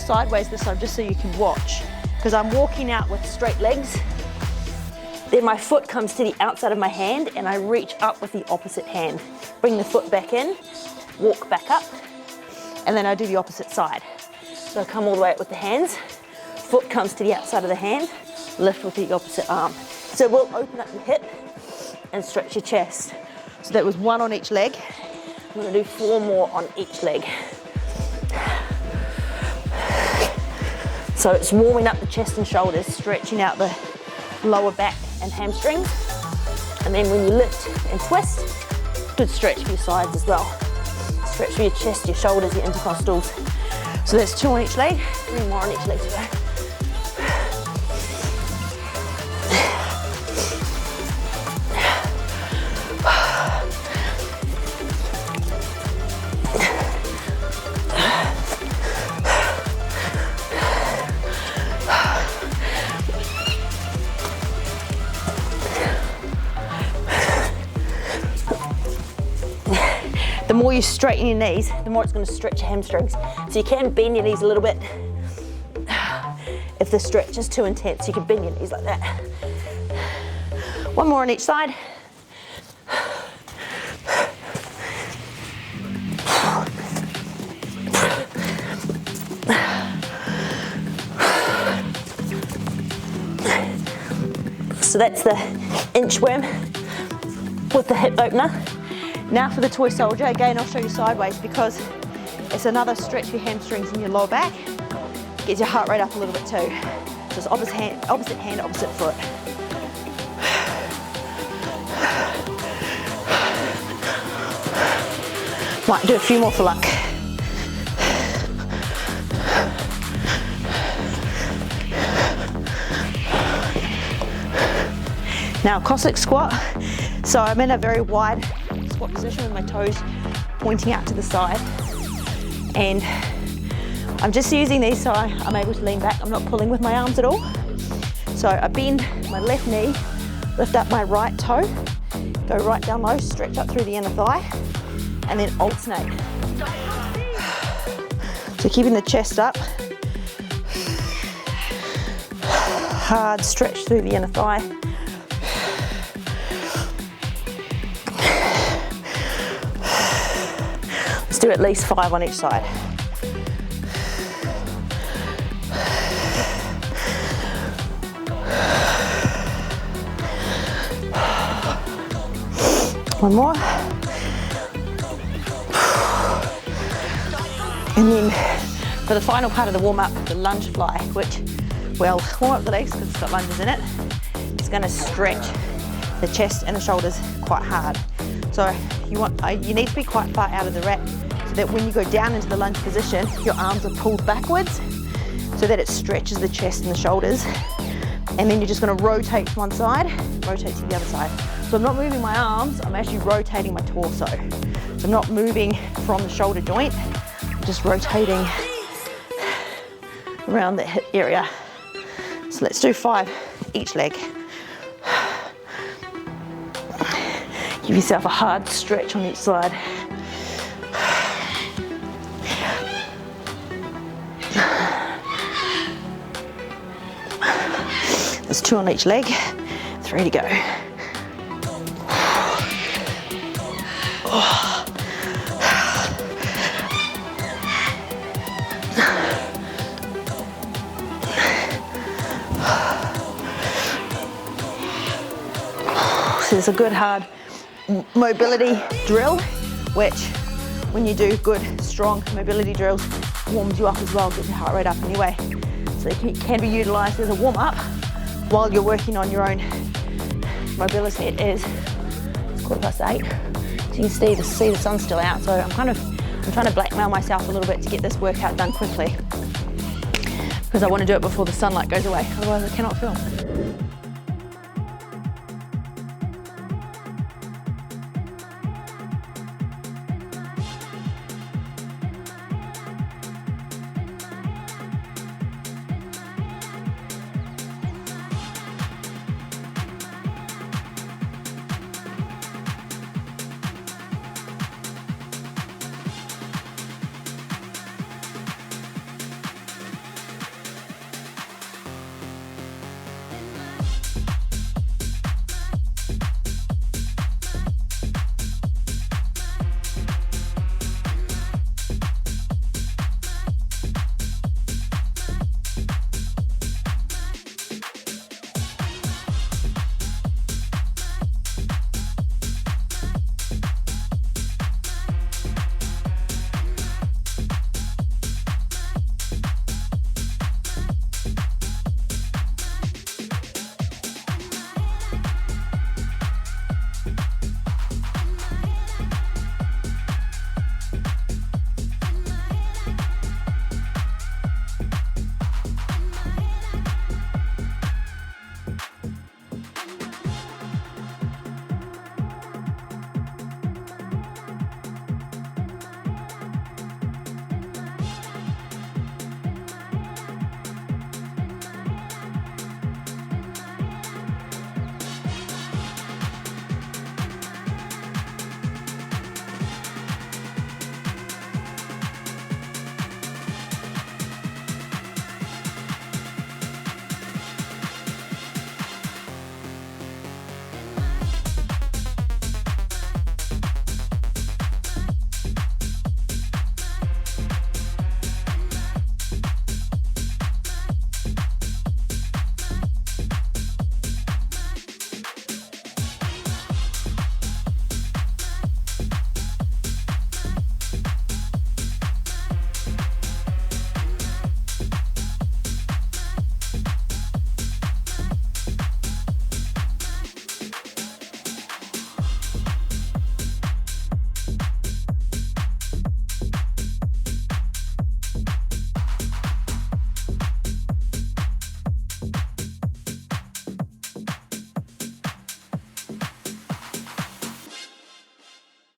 sideways this time just so you can watch, because I'm walking out with straight legs. Then my foot comes to the outside of my hand and I reach up with the opposite hand. Bring the foot back in, walk back up, and then I do the opposite side. So I come all the way up with the hands, foot comes to the outside of the hand, lift with the opposite arm. So we'll open up your hip and stretch your chest. So that was 1 on each leg. I'm gonna do 4 more on each leg. So it's warming up the chest and shoulders, stretching out the lower back and hamstrings. And then when you lift and twist, good stretch for your sides as well. Stretch for your chest, your shoulders, your intercostals. So that's 2 on each leg, 3 more on each leg to go. The more you straighten your knees, the more it's going to stretch your hamstrings. So you can bend your knees a little bit. If the stretch is too intense, you can bend your knees like that. 1 more on each side. So that's the inchworm with the hip opener. Now for the toy soldier, again I'll show you sideways because it's another stretch for your hamstrings and your lower back. Gets your heart rate up a little bit too. So it's opposite hand, opposite foot. Might do a few more for luck. Now Cossack squat. So I'm in a very wide squat position with my toes pointing out to the side, and I'm just using these so I'm able to lean back. I'm not pulling with my arms at all. So I bend my left knee, lift up my right toe, go right down low, stretch up through the inner thigh, and then alternate. So keeping the chest up, hard stretch through the inner thigh. Let's do at least 5 on each side. One more. And then for the final part of the warm-up, the lunge fly, which, well, warm up the legs because it's got lunges in it. It's going to stretch the chest and the shoulders quite hard. So you need to be quite far out of the rack so that when you go down into the lunge position, your arms are pulled backwards so that it stretches the chest and the shoulders. And then you're just going to rotate to one side, rotate to the other side. So I'm not moving my arms, I'm actually rotating my torso. So I'm not moving from the shoulder joint, I'm just rotating around the hip area. So let's do 5 each leg. Give yourself a hard stretch on each side. There's 2 on each leg, 3 to go. So it's a good hard mobility drill, which when you do good strong mobility drills warms you up as well, gets your heart rate up anyway. So it can be utilised as a warm up while you're working on your own mobility. It is, it's 8:15. So you can see the sun's still out, so I'm trying to blackmail myself a little bit to get this workout done quickly because I want to do it before the sunlight goes away, otherwise I cannot film.